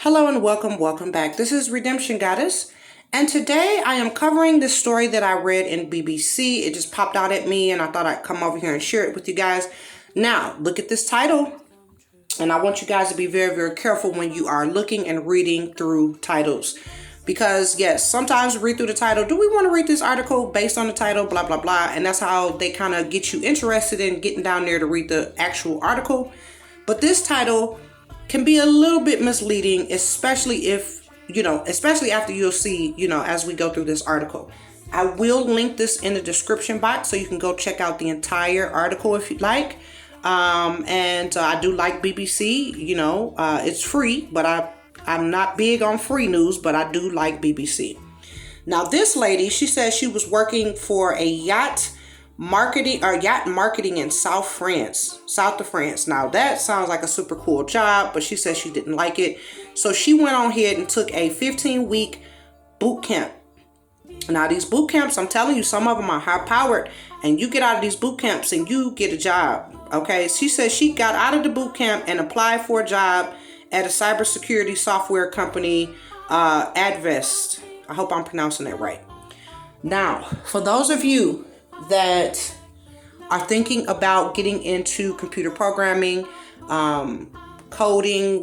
Hello and welcome back. This is Redemption Goddess, and today I am covering this story that I read in BBC. It just popped out at me and I thought I'd come over here and share it with you guys. Now, look at this title, and I want you guys to be very careful when you are looking and reading through titles. Because yes, sometimes we read through the title, do we want to read this article based on the title, blah, blah, blah. And that's how they kind of get you interested in getting down there to read the actual article. But this title can be a little bit misleading, especially if, especially after you'll see, as we go through this article. I will link this in the description box so you can go check out the entire article if you'd like. And I do like BBC, it's free, but I'm not big on free news, but I do like BBC. Now, this lady, she says she was working for a yacht marketing in South of France. Now, that sounds like a super cool job, but she says she didn't like it. So she went on ahead and took a 15-week boot camp. Now, these boot camps, I'm telling you, some of them are high-powered, and you get out of these boot camps and you get a job, okay? She says she got out of the boot camp and applied for a job at a cybersecurity software company, Advest. I hope I'm pronouncing that right. Now, for those of you that are thinking about getting into computer programming, coding,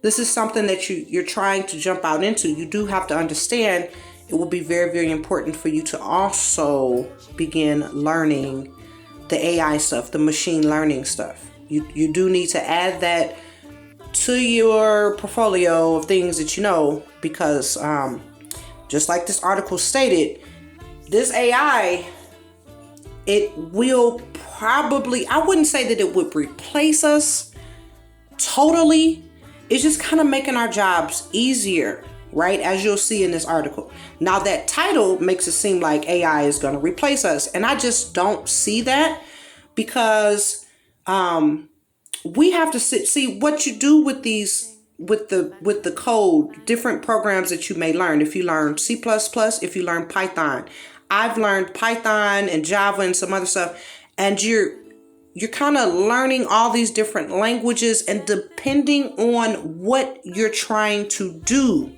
this is something that you're trying to jump out into. You do have to understand it will be very important for you to also begin learning the AI stuff, the machine learning stuff. You do need to add that to your portfolio of things that you know, because just like this article stated, this AI, it will probably, I wouldn't say that it would replace us totally. It's just kind of making our jobs easier, right? As you'll see in this article. Now, that title makes it seem like AI is going to replace us. And I just don't see that, because we have to see what you do with these, with the code, different programs that you may learn. If you learn C++, if you learn Python. I've learned Python and Java and some other stuff, and you're kind of learning all these different languages, and depending on what you're trying to do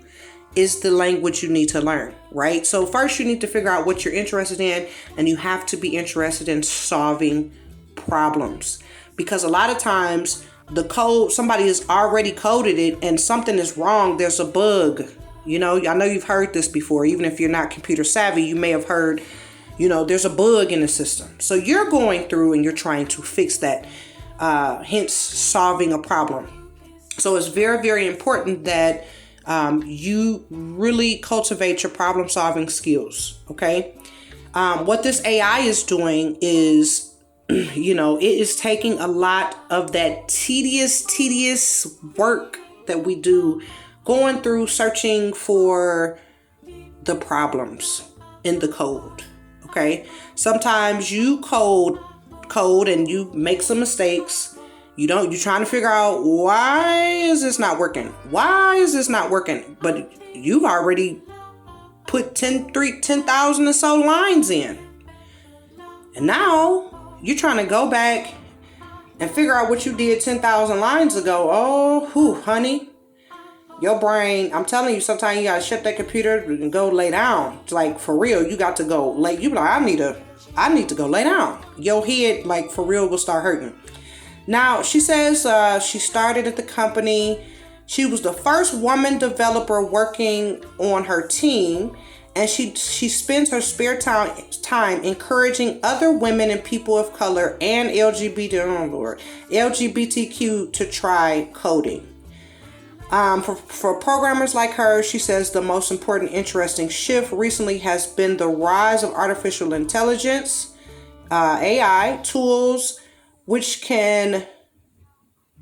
is the language you need to learn, right? So first you need to figure out what you're interested in, and you have to be interested in solving problems, because a lot of times the code, somebody has already coded it and something is wrong. There's a bug. I know you've heard this before. Even if you're not computer savvy, you may have heard, there's a bug in the system. So you're going through and you're trying to fix that, hence solving a problem. So it's very important that you really cultivate your problem solving skills. Okay. What this AI is doing is, it is taking a lot of that tedious work that we do, going through searching for the problems in the code. Okay. Sometimes you code and you make some mistakes. You're trying to figure out, why is this not working? Why is this not working? But you've already put 10,000 or so lines in. And now you're trying to go back and figure out what you did 10,000 lines ago. Oh, honey. Your brain, I'm telling you, sometimes you gotta shut that computer and go lay down. It's like, for real, you got to go lay. You be like, I need to go lay down. Your head, like, for real, will start hurting. Now, she says she started at the company. She was the first woman developer working on her team, and she spends her spare time encouraging other women and people of color and LGBTQ to try coding. For programmers like her, she says the most important interesting shift recently has been the rise of artificial intelligence, AI tools, which can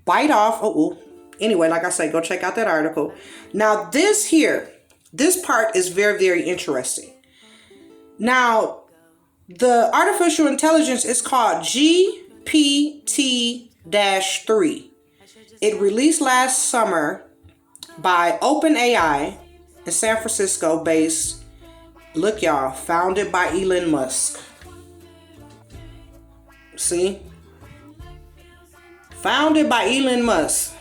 bite off. Anyway, like I say, go check out that article. Now, this part is very interesting. Now, the artificial intelligence is called GPT-3. It released last summer by OpenAI, in San Francisco based, look y'all, founded by Elon Musk. See? Founded by Elon Musk.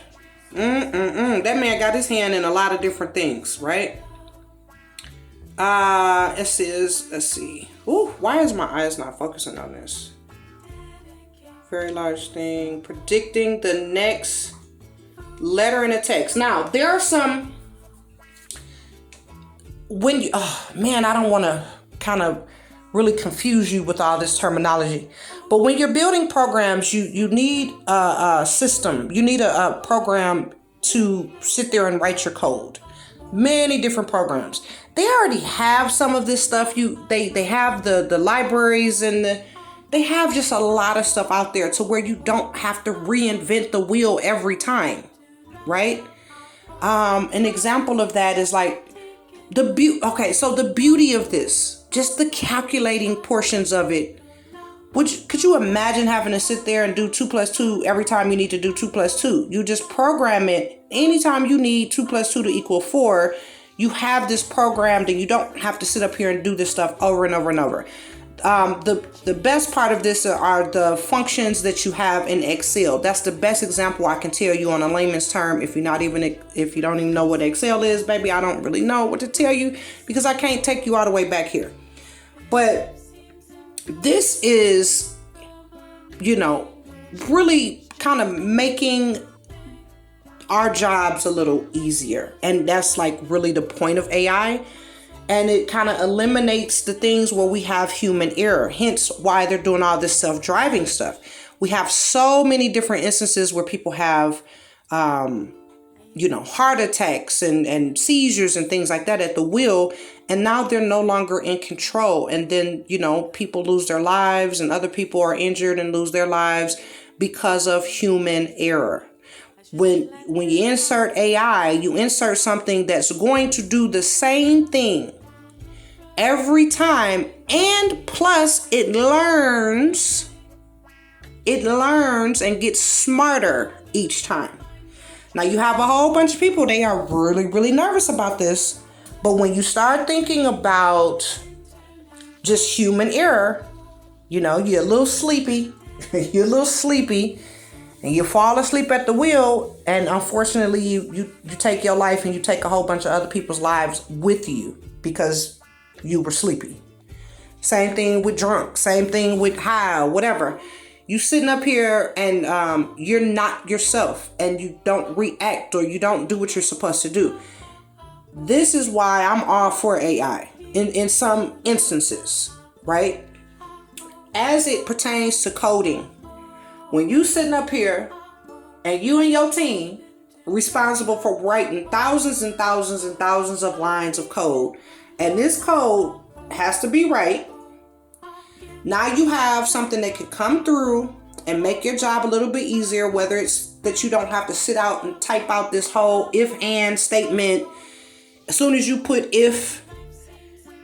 That man got his hand in a lot of different things, right? It says, let's see. Ooh, why is my eyes not focusing on this? Very large thing. Predicting the next letter in a text. Now, there are some, when you, oh man, I don't want to kind of really confuse you with all this terminology. But when you're building programs, you need a system. You need a program to sit there and write your code. Many different programs. They already have some of this stuff. They have the libraries and they have just a lot of stuff out there to where you don't have to reinvent the wheel every time, right? An example of that is like the beauty of this, just the calculating portions of it. Could you imagine having to sit there and do 2 + 2 every time you need to do 2 + 2? You just program it anytime you need 2 + 2 to = 4. You have this programmed and you don't have to sit up here and do this stuff over and over and over. The best part of this are the functions that you have in Excel. That's the best example I can tell you on a layman's term. If you don't even know what Excel is, baby, I don't really know what to tell you because I can't take you all the way back here. But this is, really kind of making our jobs a little easier. And that's like really the point of AI. And it kind of eliminates the things where we have human error. Hence why they're doing all this self-driving stuff. We have so many different instances where people have, heart attacks and seizures and things like that at the wheel. And now they're no longer in control. And then, people lose their lives and other people are injured and lose their lives because of human error. When you insert AI, you insert something that's going to do the same thing every time, and plus it learns and gets smarter each time. Now you have a whole bunch of people, they are really, really nervous about this. But when you start thinking about just human error, you're a little sleepy, and you fall asleep at the wheel, and unfortunately you take your life and you take a whole bunch of other people's lives with you because you were sleepy. Same thing with drunk, same thing with high, whatever. You sitting up here and you're not yourself and you don't react or you don't do what you're supposed to do. This is why I'm all for AI in some instances, right? As it pertains to coding, when you sitting up here and you and your team are responsible for writing thousands and thousands and thousands of lines of code, and this code has to be right, now you have something that can come through and make your job a little bit easier, whether it's that you don't have to sit out and type out this whole if-and statement. As soon as you put if,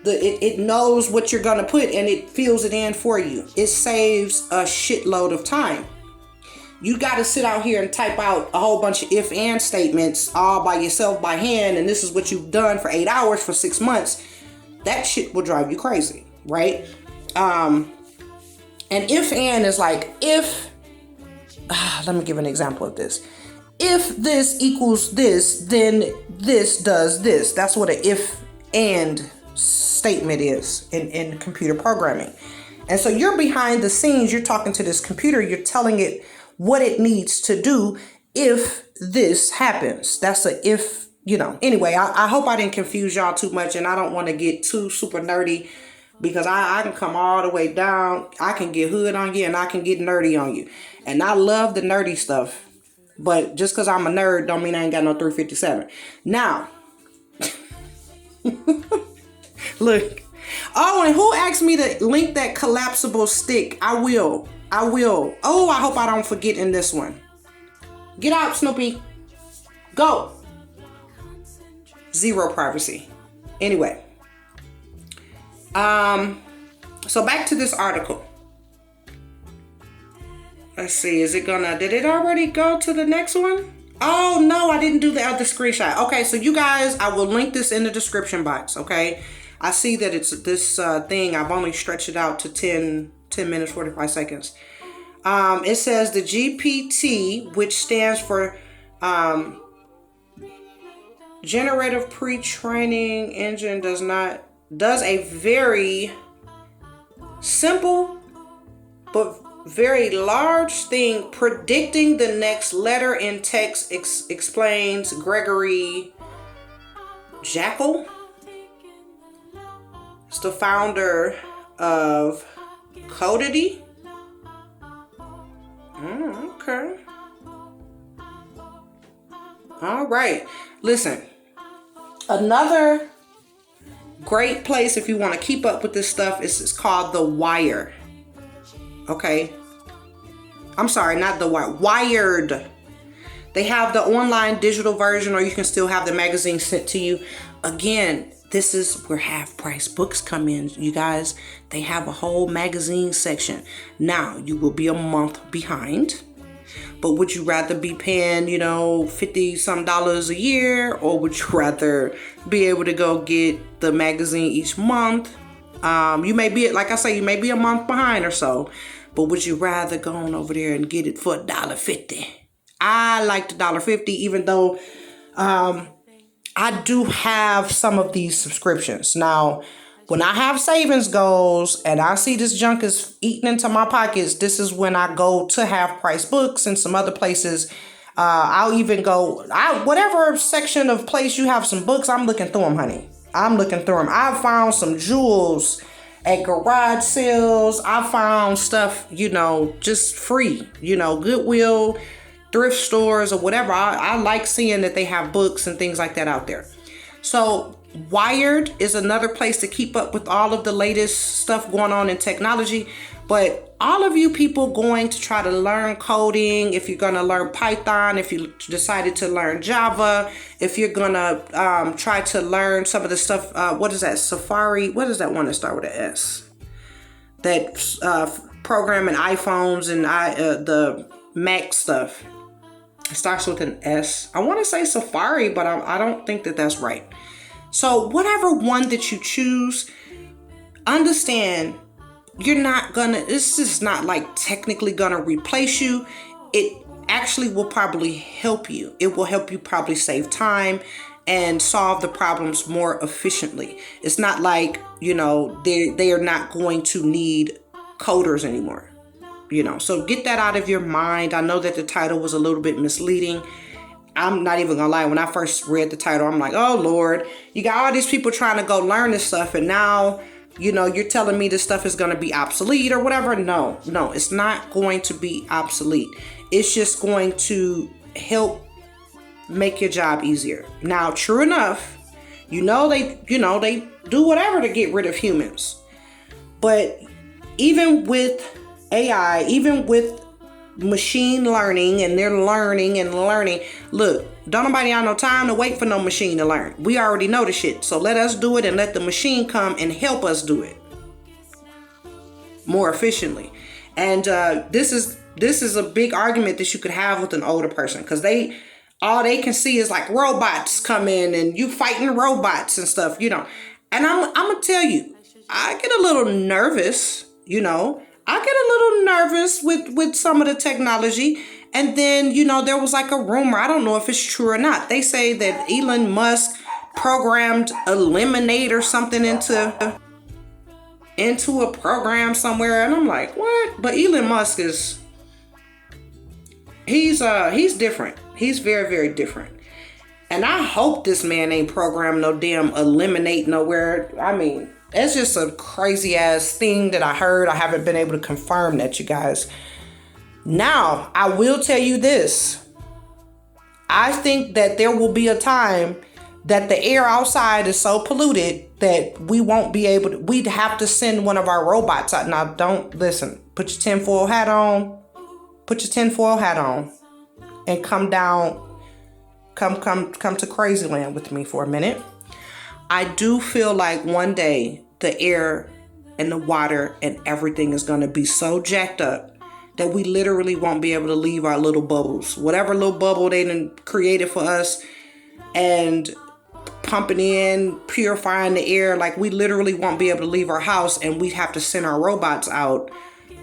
it knows what you're going to put and it fills it in for you. It saves a shitload of time. You got to sit out here and type out a whole bunch of if-and statements all by yourself by hand, and this is what you've done for 8 hours for 6 months. That shit will drive you crazy, right? And if-and is like, if, let me give an example of this. If this equals this, then this does this. That's what an if-and statement is in computer programming. And so you're behind the scenes, you're talking to this computer, you're telling it what it needs to do if this happens. That's a if, Anyway, I hope I didn't confuse y'all too much, and I don't want to get too super nerdy because I can come all the way down. I can get hood on you and I can get nerdy on you. And I love the nerdy stuff. But just because I'm a nerd don't mean I ain't got no 357. Now, look. Oh, and who asked me to link that collapsible stick? I will. Oh, I hope I don't forget in this one. Get out, Snoopy. Go. Zero privacy. Anyway. So back to this article. Let's see. Did it already go to the next one? Oh, no, I didn't do the other screenshot. Okay, so you guys, I will link this in the description box, okay? I see that it's this thing. I've only stretched it out to 10 minutes, 45 seconds. It says the GPT, which stands for Generative pre-training engine does a very simple but very large thing predicting the next letter in text, explains Gregory Jackal. It's the founder of Codity. Okay. All right. Listen, another great place if you want to keep up with this stuff is called The Wire. Okay. I'm sorry, not The Wire. Wired. They have the online digital version, or you can still have the magazine sent to you. Again, this is where half price books come in, you guys. They have a whole magazine section. Now, you will be a month behind. But would you rather be paying, $50 some a year, or would you rather be able to go get the magazine each month? You may be, like I say, you may be a month behind or so, but would you rather go on over there and get it for $1.50? I like the $1.50, even though I do have some of these subscriptions. Now, when I have savings goals and I see this junk is eating into my pockets, this is when I go to half price books and some other places. I'll even go, whatever section of place you have some books, I'm looking through them, honey. I'm looking through them. I found some jewels at garage sales. I found stuff, just free, Goodwill, thrift stores or whatever. I like seeing that they have books and things like that out there. So Wired is another place to keep up with all of the latest stuff going on in technology. But all of you people going to try to learn coding, if you're going to learn Python, if you decided to learn Java, if you're going to try to learn some of the stuff, what is that? Safari? What is that one that starts with an S? That programming iPhones and the Mac stuff. It starts with an S. I want to say Safari, but I don't think that that's right. So whatever one that you choose, understand this is not like technically gonna replace you. It actually will probably help you. It will help you probably save time and solve the problems more efficiently. It's not like, they are not going to need coders anymore. So get that out of your mind. I know that the title was a little bit misleading. I'm not even gonna lie. When I first read the title, I'm like, oh Lord, you got all these people trying to go learn this stuff, and now, you're telling me this stuff is gonna be obsolete or whatever. No, it's not going to be obsolete. It's just going to help make your job easier. Now, true enough, they do whatever to get rid of humans. But even with AI, even with machine learning, and they're learning and learning. Look, don't nobody have no time to wait for no machine to learn. We already know the shit. So let us do it and let the machine come and help us do it more efficiently. And this is a big argument that you could have with an older person, because all they can see is like robots come in and you fighting robots and stuff, And I'm gonna tell you, I get a little nervous, I get a little nervous with some of the technology. And then, there was like a rumor. I don't know if it's true or not. They say that Elon Musk programmed Eliminate or something into a program somewhere. And I'm like, what? But Elon Musk he's different. He's very, very different. And I hope this man ain't programmed no damn Eliminate nowhere. I mean, it's just a crazy ass thing that I heard. I haven't been able to confirm that, you guys. Now, I will tell you this. I think that there will be a time that the air outside is so polluted that we won't be able to, we'd have to send one of our robots out. Now, put your tinfoil hat on. Put your tinfoil hat on and come down. Come to Crazy Land with me for a minute. I do feel like one day the air and the water and everything is going to be so jacked up that we literally won't be able to leave our little bubbles. Whatever little bubble they done created for us and pumping in, purifying the air, like we literally won't be able to leave our house, and we have to send our robots out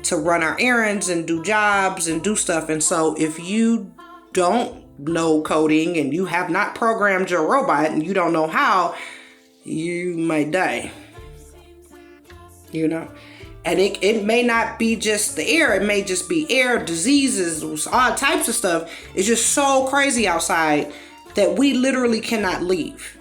to run our errands and do jobs and do stuff. And so if you don't know coding and you have not programmed your robot and you don't know how, you might die. You know? And it may not be just the air. It may just be air, diseases, all types of stuff. It's just so crazy outside that we literally cannot leave.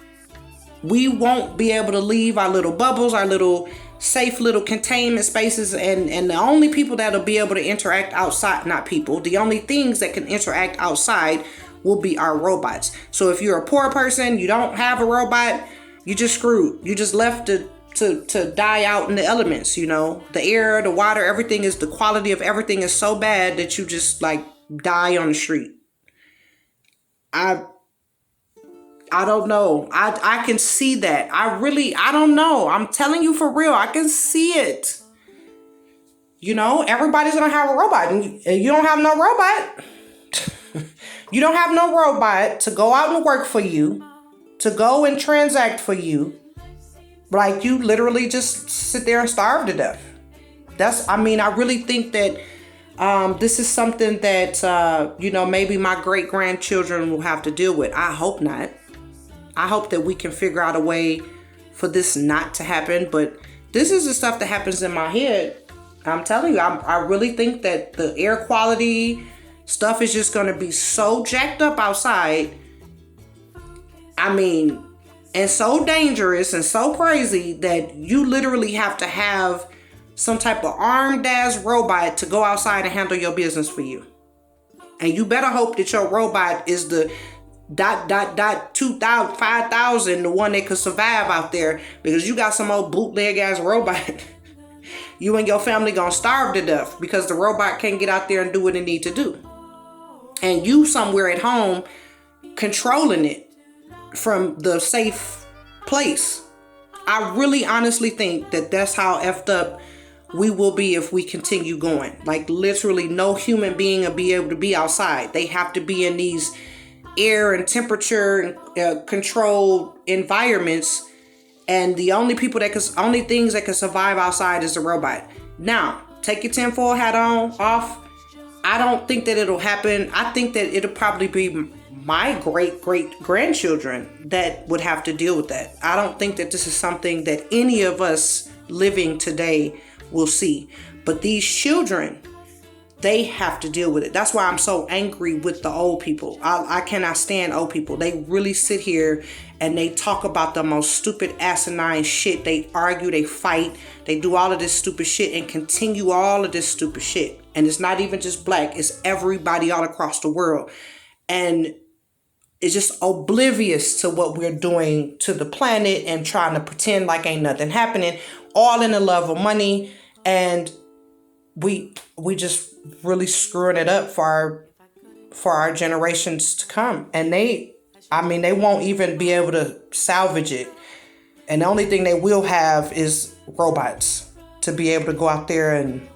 We won't be able to leave our little bubbles, our little safe little containment spaces. And the only people that'll be able to interact outside, not people, the only things that can interact outside will be our robots. So if you're a poor person, you don't have a robot, you just screwed. You just left to die out in the elements, you know. The air, the water, everything is, the quality of everything is so bad that you just like die on the street. I don't know. I can see that. I don't know. I'm telling you for real. I can see it. You know, everybody's going to have a robot and you don't have no robot. You don't have no robot to go out and work for you, to go and transact for you. Like, you literally just sit there and starve to death. I really think that this is something that, you know, maybe my great-grandchildren will have to deal with. I hope not. I hope that we can figure out a way for this not to happen. But this is the stuff that happens in my head. I'm telling you, I really think that the air quality stuff is just going to be so jacked up outside. I mean, and so dangerous and so crazy that you literally have to have some type of armed ass robot to go outside and handle your business for you. And you better hope that your robot is the ... 2,000, 5,000, the one that could survive out there, because you got some old bootleg ass robot. You and your family gonna starve to death because the robot can't get out there and do what it need to do. And you somewhere at home controlling it from the safe place. I really honestly think that that's how effed up we will be if we continue going. Like, literally no human being will be able to be outside. They have to be in these air and temperature controlled environments, and the only things that can survive outside is a robot. Now, take your tinfoil hat off. I don't think that it'll happen. I think that it'll probably be my great-great-grandchildren that would have to deal with that. I don't think that this is something that any of us living today will see. But these children, they have to deal with it. That's why I'm so angry with the old people. I cannot stand old people. They really sit here and they talk about the most stupid asinine shit. They argue, they fight, they do all of this stupid shit and continue all of this stupid shit. And it's not even just black, it's everybody all across the world. And it's just oblivious to what we're doing to the planet and trying to pretend like ain't nothing happening, all in the love of money. And we just really screwing it up for our generations to come. And they won't even be able to salvage it. And the only thing they will have is robots to be able to go out there and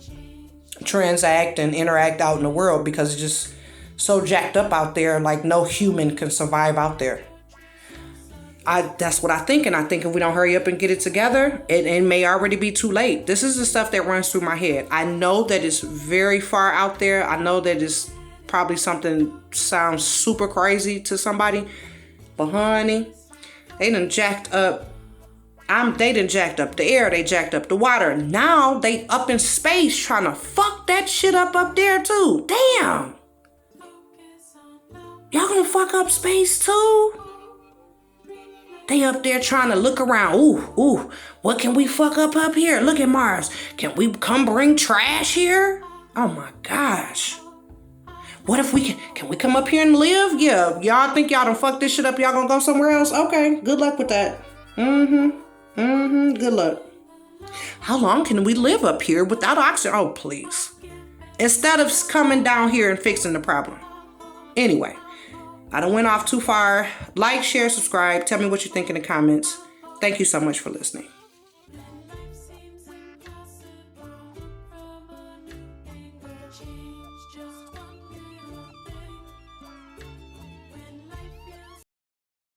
transact and interact out in the world, because it's just so jacked up out there. Like, no human can survive out there. That's what I think. And I think if we don't hurry up and get it together, it may already be too late. This is the stuff that runs through my head. I know that it's very far out there. I know that it's probably something sounds super crazy to somebody. But honey, they done jacked up. They done jacked up the air. They jacked up the water. Now they up in space trying to fuck that shit up there too. Damn. Y'all gonna fuck up space too? They up there trying to look around. Ooh, what can we fuck up here? Look at Mars. Can we come bring trash here? Oh my gosh. What if can we come up here and live? Yeah, y'all think y'all done fuck this shit up, y'all gonna go somewhere else? Okay, good luck with that. Good luck. How long can we live up here without oxygen? Oh, please. Instead of coming down here and fixing the problem. Anyway, I done went off too far. Like, share, subscribe. Tell me what you think in the comments. Thank you so much for listening.